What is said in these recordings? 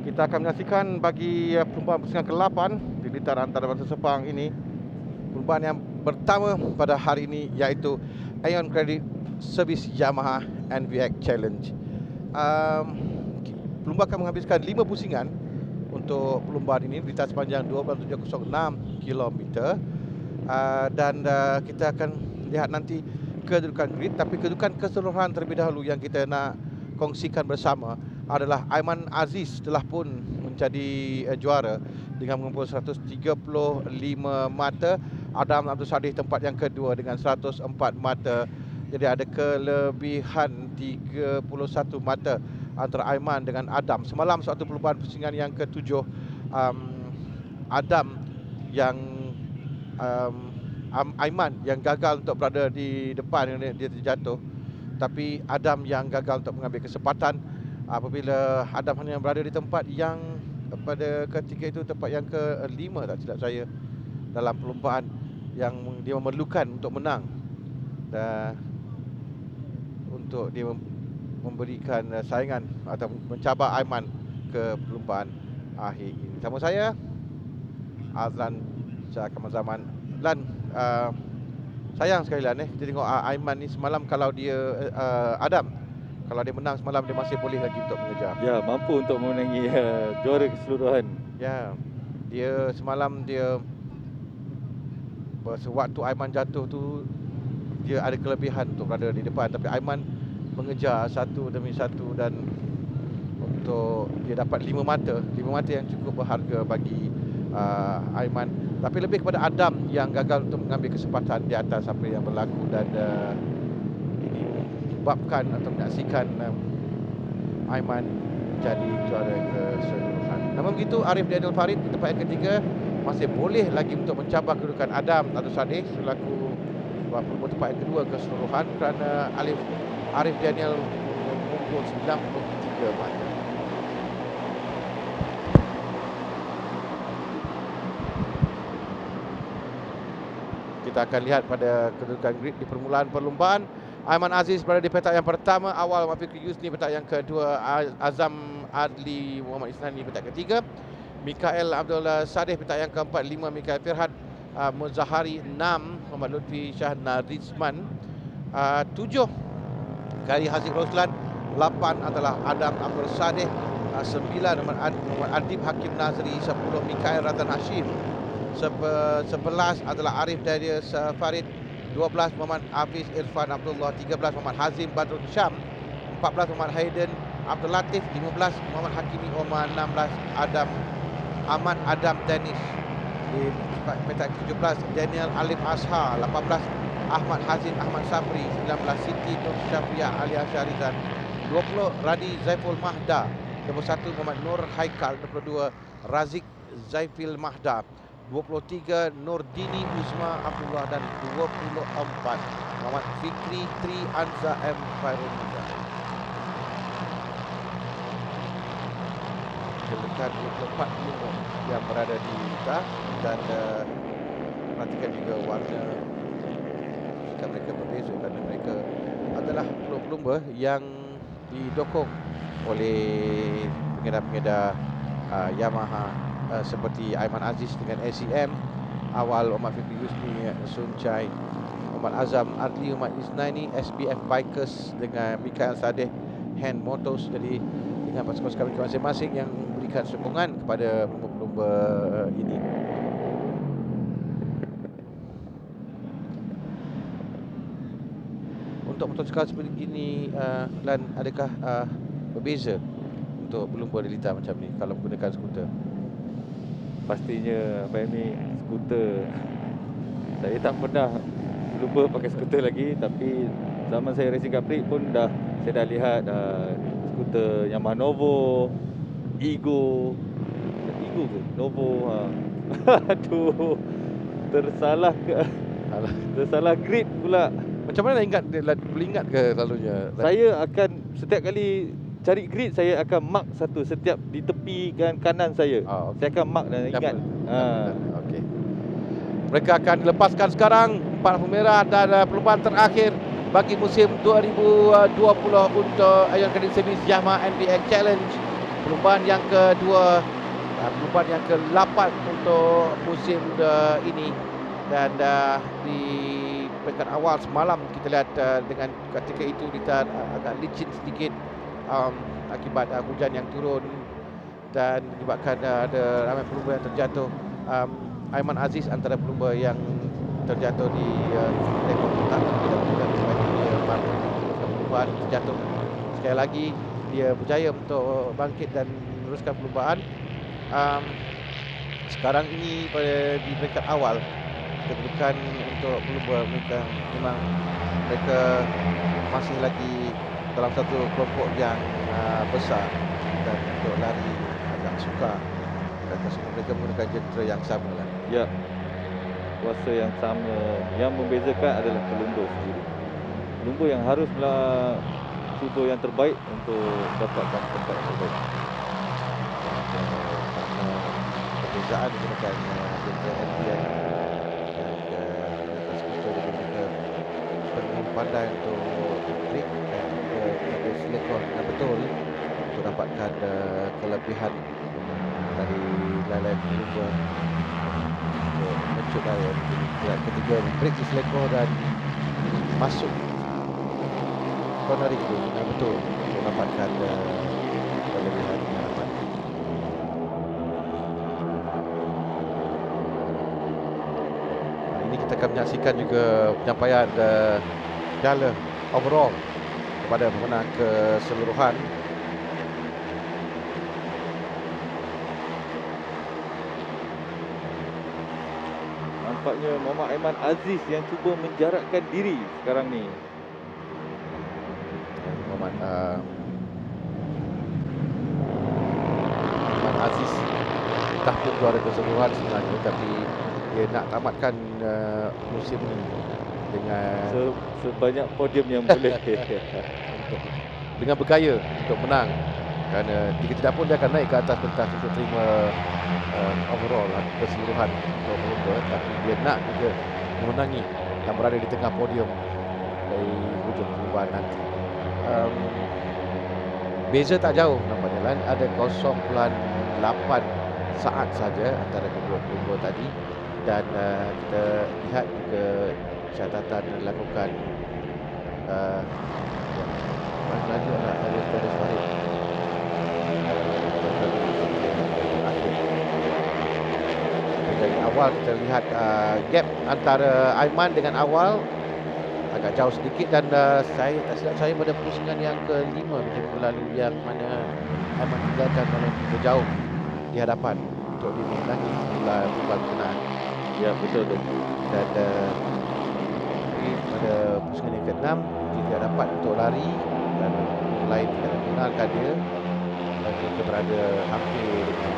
Kita akan menyaksikan bagi perlumbaan pusingan ke-8 di litar antarabangsa Sepang ini. Perlumbaan yang pertama pada hari ini iaitu Aeon Credit Service Yamaha NVX Challenge. Perlumbaan akan menghabiskan 5 pusingan untuk perlumbaan ini, litar sepanjang 12.706 km. Dan kita akan lihat nanti kedudukan grid, tapi kedudukan keseluruhan terlebih dahulu yang kita nak kongsikan bersama adalah Aiman Aziz telah pun menjadi juara dengan mengumpul 135 mata. Adam Abdul Sadih tempat yang kedua dengan 104 mata. Jadi ada kelebihan 31 mata antara Aiman dengan Adam. Semalam suatu perlumbaan pusingan yang ke-7, Adam yang Aiman yang gagal untuk berada di depan, dia terjatuh. Tapi Adam yang gagal untuk mengambil kesempatan apabila Adam hanya berada di tempat yang pada ketiga itu, tempat yang ke-5 tak silap saya, dalam perlumbaan yang dia memerlukan untuk menang dan untuk dia memberikan saingan atau mencabar Aiman ke perlumbaan akhir ini. Sama saya Azlan Syah Kamal Zaman. Lan, sayang sekali lah kita tengok Aiman ni semalam, kalau dia Adam, kalau dia menang semalam, dia masih boleh lagi untuk mengejar. Ya, mampu untuk memenangi juara keseluruhan. Ya, dia semalam dia sewaktu Aiman jatuh tu, dia ada kelebihan untuk berada di depan, tapi Aiman mengejar satu demi satu dan untuk dia dapat 5 mata yang cukup berharga bagi Aiman. Tapi lebih kepada Adam yang gagal untuk mengambil kesempatan di atas apa yang berlaku, dan ini menyebabkan atau menyaksikan Aiman jadi juara keseluruhan. Namun begitu, Arif Daniel Farid di tempat yang ketiga masih boleh lagi untuk mencabar kedudukan Adam Abdul Sadih selaku tempat yang kedua keseluruhan, kerana Arif Daniel mengumpul 93 mata. Kita akan lihat pada kedudukan grid di permulaan perlumbaan. Aiman Aziz berada di petak yang pertama, awal Muhammad Fikri Yusni petak yang kedua, Azam Adli Muhammad Isnani petak ketiga, Mikael Abdul Sadih petak yang keempat, 5 Mikael Firhad Muzahari, 6 Muhammad Lutfi Shah Narizman, 7 Gari Haziq Roslan, 8 adalah Adam Abdul Sadih, 9 Muhammad Adib Hakim Nazri, 10 Mikael Ratan Hashim, 11 adalah Arif Darius Farid, 12 Muhammad Hafiz Irfan Abdullah, 13 Muhammad Hazim Badrul Syam, 14 Muhammad Haiden Abdul Latif, 15 Muhammad Hakimi Omar, 16 Ahmad Adam Danis, di petak 17 Daniel Alif Ashar, 18 Ahmad Hazin Ahmad Sabri, 19 Siti Nur Syafiah Alia Syarizan, 20 Radi Zaiful Mahda, 21 Muhammad Nur Haikal, 22 Razik Zaifil Mahda, 23 Nurdini Uzma Abdullah, dan 24 Muhammad Fikri Tri Anza M. Fairunida. Dekat 24 yang berada di litar, dan perhatikan juga warna jika mereka berbeza, kerana mereka adalah pelumba yang didokong oleh pengedar-pengedar Yamaha seperti Aiman Aziz dengan ACM, awal Muhammad Fikri Yusni Suncai, Muhammad Azam Adli Muhammad Isnaini SBF Bikers dengan Mikael Sadeh Hand Motors. Jadi dengan pasukan mereka masing-masing yang memberikan sokongan kepada pelumba ini. Untuk motosikal seperti ini, Lan, adakah berbeza untuk pelumba di litar macam ni kalau menggunakan skuter? Pastinya Abang ni skuter, saya tak pernah lupa pakai skuter lagi, tapi zaman saya racing Capri pun saya dah lihat skuter Yamaha Novo, Ego ke? Novo. Aduh, tersalah grid pula. Macam mana boleh ingat ke selalunya? Saya akan setiap kali cari grid, saya akan mark satu setiap di tepi kanan saya. Okay. Saya akan mark dan ingat. Okey. Mereka akan dilepaskan sekarang, 4 merah, dan perlumbaan terakhir bagi musim 2020 untuk Aeon Credit Service Yamaha NVX Challenge. perlumbaan yang kedua, perlumbaan yang ke-8 untuk musim ini. Dan di peringkat awal semalam kita lihat dengan ketika itu kita agak licin sedikit akibat hujan yang turun dan menyebabkan ada ramai pelumba yang terjatuh. Aiman Aziz antara pelumba yang terjatuh di rekod pertama kita menggunakan dia mampu perlumbaan terjatuh. Sekali lagi dia berjaya untuk bangkit dan meneruskan perlumbaan. Sekarang ini di peringkat awal kedudukan untuk pelumba mereka memang mereka masih lagi dalam satu kelompok yang besar dan untuk lari agak sukar dan semua mereka menggunakan jentera yang sama lah. Ya, kuasa yang sama. Yang membezakan adalah pelumba sendiri. Pelumba yang haruslah cuba yang terbaik untuk dapatkan tempat yang terbaik. Karena perbezaan menggunakan jentera LPN pandai untuk trik dan juga ada selekor yang betul untuk dapatkan kelebihan dari lain-lain pelumba untuk mencut daya. Ketiga trik di selekor dan masuk cornering itu yang betul untuk dapatkan kelebihan yang dapat. Ini kita akan menyaksikan juga penyampaian piala overall kepada pemenang keseluruhan. Nampaknya Muhammad Aiman Aziz yang cuba menjarakkan diri sekarang ni. Muhammad Aiman Aziz dah pun juara keseluruhan sebenarnya, tapi dia nak tamatkan musim ini dengan sebanyak podium yang boleh. dengan bergaya untuk menang, kerana jika tidak pun dia akan naik ke atas pentas untuk terima overall keseluruhan untuk pelumba, tapi dia nak juga memenangi dan berada di tengah podium dari hujung perlumbaan nanti. Beza tak jauh nampaknya kan, ada 0.8 saat saja antara kedua pelumba tadi. Dan kita lihat juga catatan yang dilakukan laju ada Farid. Dari awal kita lihat gap antara Aiman dengan awal agak jauh sedikit, dan saya tak silap saya pada pusingan yang ke-5 begitu melalui yang mana Aiman tinggalkan dalam jauh di hadapan untuk dimenangi perlumbaan berkenaan. Ya, betul tu. Dan pada pusingan yang ke-6 dia tidak dapat untuk lari dan lain tidak mengenalkan dia, dan dia berada hampir dengan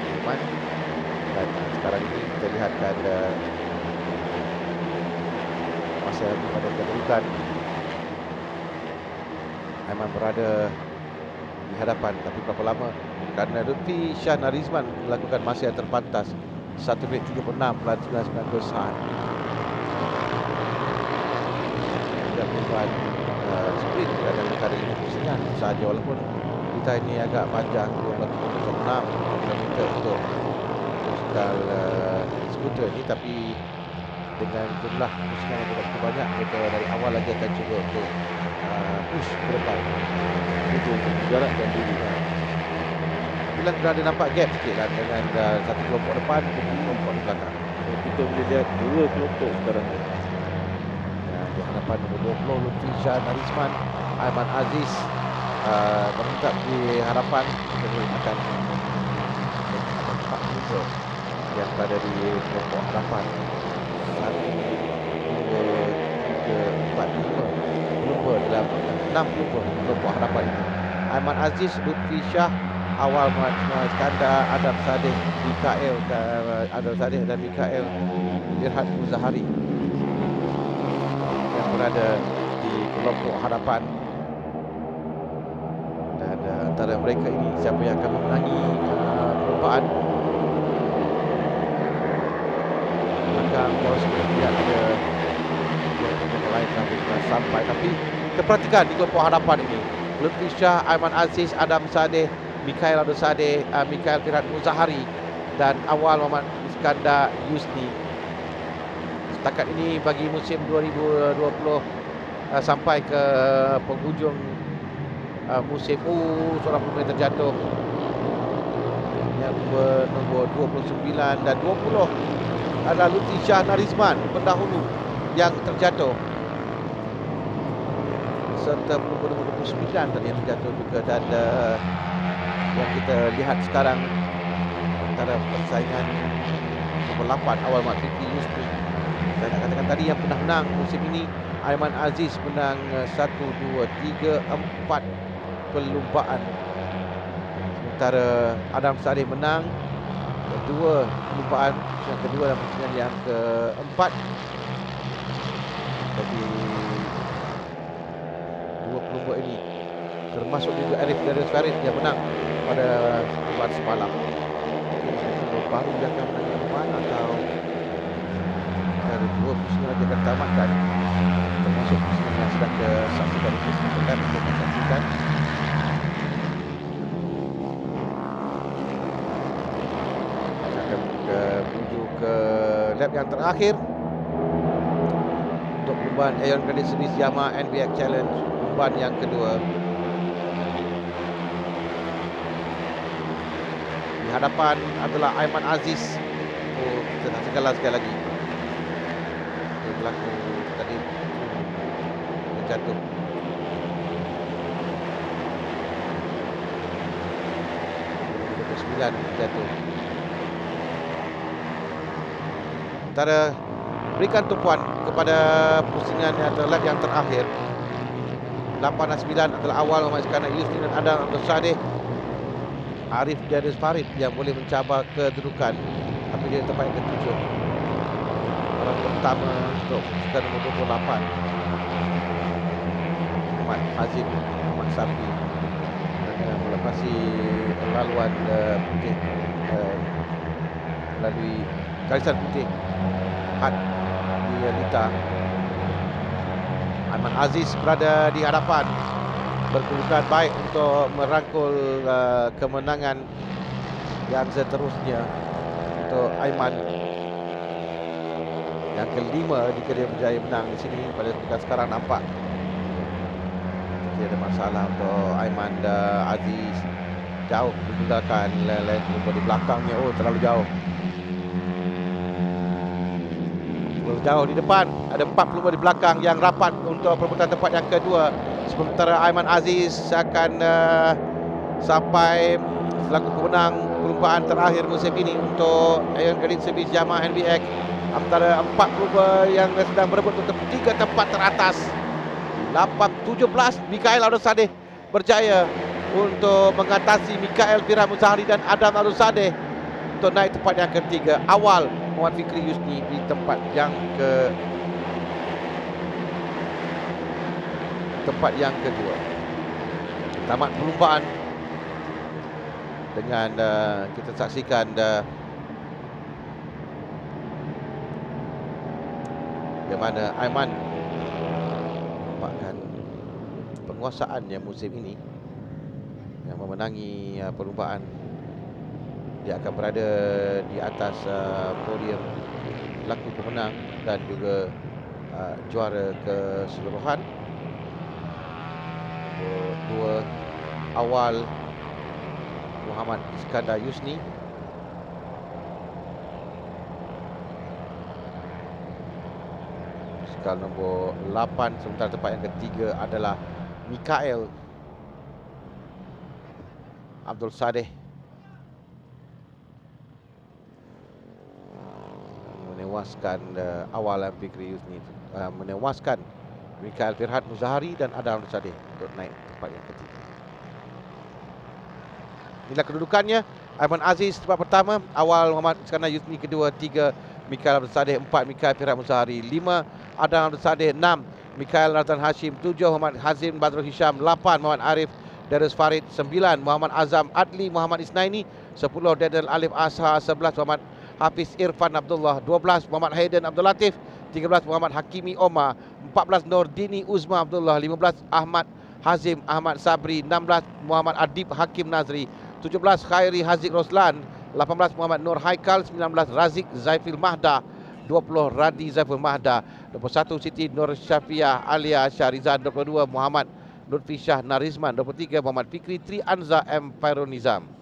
Aiman. Dan sekarang ini kita lihat masa lagi pada kedudukan Aiman berada di hadapan, tapi berapa lama, kerana Lutfi Shah Narizman melakukan masa yang terpantas 1 minit 36.992 saat. Dan perubahan sprint pada perkara ini pusingan sahaja, walaupun kita ini agak panjang 12.6 km untuk sekal skuter ini, tapi dengan jumlah pusingan yang begitu banyak, kita dari awal lagi akan cuba untuk push ke depan Itu menjarakkan diri. Bila ada nampak gap sikit lah dengan satu kelompok depan dengan kelompok di belakang. Kita boleh lihat dua kelompok sekarang ni. Di hadapan nombor 20 Lutfi Shah Narizman, Aiman Aziz menetap di hadapan. Kita akan empat pelumba yang berada di kelompok hadapan. 1, 2, 3, 4, 5 pelumba dalam 6 pelumba kelompok hadapan ini. Aiman Aziz, Lutfi Shah, Awal Iskandar, Adam Sadeh, dan Mikael Irhad Muzahari yang berada di kelompok hadapan. Dan antara mereka ini siapa yang akan memenangi perlombaan? Belakang jauh sikit tidak ada yang lain sampai, tapi kita perhatikan di kelompok hadapan ini Lutfi Shah, Aiman Aziz, Adam Sadeh, Mikael Abdul Sadeh, Mikael Firhat Muzahari dan awal Muhammad Iskandar Yusni. Setakat ini bagi musim 2020 sampai ke penghujung musim seorang pemain terjatuh yang bernombor 29 dan 20 adalah Lutfi Shah Narizman pendahulu yang terjatuh, serta nombor 29 tadi yang terjatuh juga. Dan yang kita lihat sekarang antara persaingan nombor 8 awal Mat Fikri Yusni. Saya nak katakan tadi yang pernah menang musim ini, Aiman Aziz menang 1, 2, 3, 4 perlumbaan. Sementara Adam Sadeh menang 2 perlumbaan, yang kedua dan persaingan yang keempat. Jadi 2 pelumba ini termasuk juga Arif Darius Farid yang menang pada perlumbaan semalam. Baru dia akan menang ke mana atau ada 2 persaingan lagi akan tamatkan, termasuk persaingan yang sedang disaksikan di Facebook untuk menyaksikan. Menuju ke lap yang terakhir untuk perlumbaan Aeon Credit Service Yamaha NBX Challenge, perlumbaan yang kedua. Di hadapan adalah Aiman Aziz. Kita saksikanlah sekali lagi. Dia berlaku tadi terjatuh. Nombor 9 terjatuh. Sementara berikan tumpuan kepada pusingan yang adalah yang terakhir. 8 dan 9 adalah awal Muhammad Iskandar Yusni dan Adam Abdul Sadeh. Arif Darius Farid yang boleh mencabar kedudukan, tapi dia tempat yang ke-7. Orang pertama untuk pusingan nombor 28 Muhammad Hazim, Muhammad Safi, dan melepasi laluan putih melalui garisan putih had di Lita. Aiman Aziz berada di hadapan, berkedudukan baik untuk merangkul kemenangan yang seterusnya untuk Aiman yang kelima jika dia berjaya menang di sini. Pada kedudukan sekarang nampak tidak ada masalah untuk Aiman Aziz, jauh meninggalkan lain di belakangnya. Terlalu jauh. Jauh di depan, ada 40 di belakang yang rapat untuk perebutan tempat yang kedua. Sementara Aiman Aziz akan sampai selaku pemenang perlumbaan terakhir musim ini untuk Aeon Credit Service Yamaha NBX. Antara 4 pelumba yang sedang berebut untuk 3 tempat teratas. 17 Mikael Abdul Sadeh berjaya untuk mengatasi Mikael Firhat Muzahari dan Adam Abdul Sadeh untuk naik tempat yang ketiga. Awal Muhammad Fikri Yusni di tempat yang kedua. Tamat perlumbaan dengan kita saksikan bagaimana Aiman menampakkan penguasaannya musim ini yang memenangi perlumbaan. Dia akan berada di atas podium laku pemenang dan juga juara keseluruhan. Dua awal Muhammad Iskandar Yusni. Skala nombor 8, sementara tempat yang ketiga adalah Mikael Abdul Sadeh. Menewaskan awal Fikri Yusni, menewaskan Mikael Firhat Muzahari dan Adam Abdul Sadeh untuk naik tempat yang ketiga. Inilah kedudukannya. Aiman Aziz tempat pertama, awal Muhammad Iskandar Yusni kedua, 3 Mikael Abdul Sadeh, 4 Mikael Firhat Muzahari, 5 Adam Abdul Sadeh, 6 Mikael Razan Hashim, 7 Muhammad Hazim Badrul Hisham, 8 Muhammad Arif Darius Farid, 9 Muhammad Azam Adli Muhammad Isnaini, 10 Dedel Alif Ashar, 11 Muhammad Hafiz Irfan Abdullah, 12 Muhammad Hayden Abdul Latif, 13 Muhammad Hakimi Omar, 14 Nordini Uzma Abdullah, 15 Ahmad Hazim Ahmad Sabri. 16 Muhammad Adib Hakim Nazri. 17 Khairi Haziq Roslan. 18 Muhammad Nur Haikal. 19 Razik Zaifil Mahda. 20 Radi Zaiful Mahda. 21 Siti Nur Syafiah Alia Syarizan. 22 Muhammad Lutfi Shah Narizman. 23 Muhammad Fikri Tri Anza M. Fairunizam.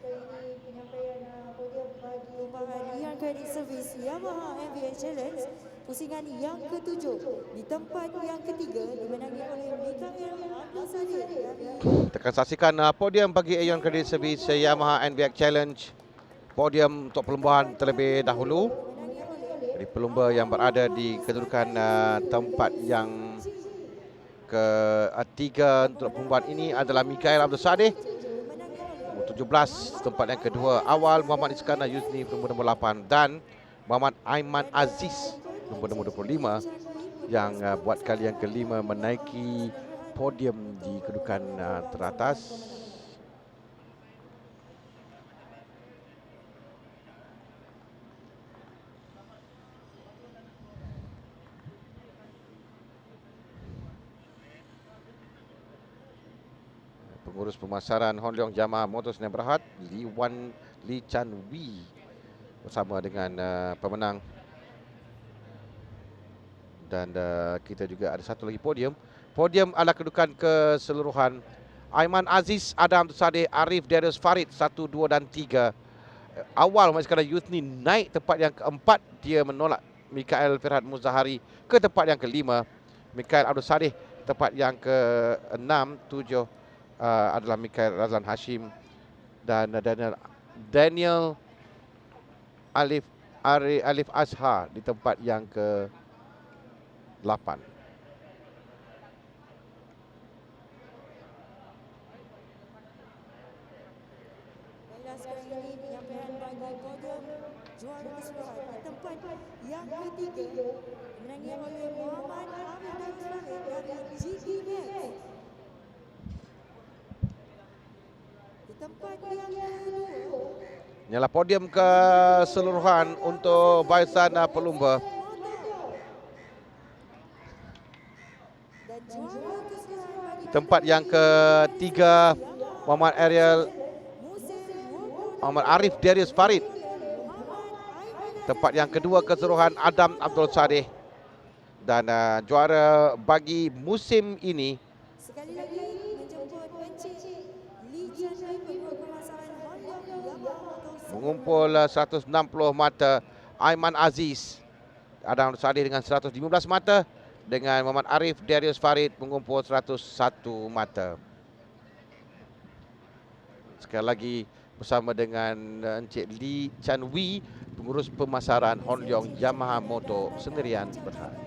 Sekali ini penyampaian podium bagi perlumbaan Young Credit Service Yamaha MVA Challenge pusingan yang ke-7 di tempat yang ketiga dimenangi oleh Mikael Abdul Sadir dari Kita akan saksikan podium bagi Aeon Credit Service Yamaha NVX Challenge. Podium untuk perlumbaan terlebih dahulu. Jadi pelumba yang berada di kedudukan tempat yang ketiga untuk perlumbaan ini adalah Mikael Abdul Sadir U17 tempat yang kedua awal Muhammad Iskandar Yuzni nombor 8 dan Muhammad Aiman Aziz nombor 25 yang buat kali yang kelima menaiki podium di kedudukan teratas. Pengurus pemasaran Hon Leong Yamaha Motor Sdn Bhd Lee Chan Wee bersama dengan pemenang. Dan kita juga ada satu lagi podium. Podium adalah kedudukan keseluruhan Aiman Aziz, Adam Sadeh, Arif, Darius Farid 1, 2 dan 3. Awal Muhammad Iskandar Yuzni naik tempat yang keempat, dia menolak Mikael Firhat Muzahari ke tempat yang kelima. Mikael Abdul Sadeh tempat yang ke-6, 7 adalah Mikael Razlan Hashim dan Daniel Alif Azhar di tempat yang ke-8. Baiklah, sekarang ini penyampaian bagi podium juara keseluruhan di tempat yang ketiga dimenangi oleh Muhammad Hamid Zahid dari GPX. Di tempat yang kedua Inilah podium keseluruhan untuk barisan pelumba. dan juara keseluruhan bagi Tempat yang ketiga Muhammad Arif Darius Farid. Tempat yang kedua keseluruhan Adam Abdul Sadeh. Dan juara bagi musim ini sekali lagi menjemput Encik Lee Chan Wee, pengurus pemasaran Hon Leong Yamaha Motor mengumpul 160 mata. Aiman Aziz, Adam Abdul Sadeh dengan 115 mata, dengan Muhammad Arif Darius Farid mengumpul 101 mata. Sekali lagi bersama dengan Encik Lee Chan Wee, pengurus pemasaran Hon Leong Yamaha Motor Sendirian Berhad.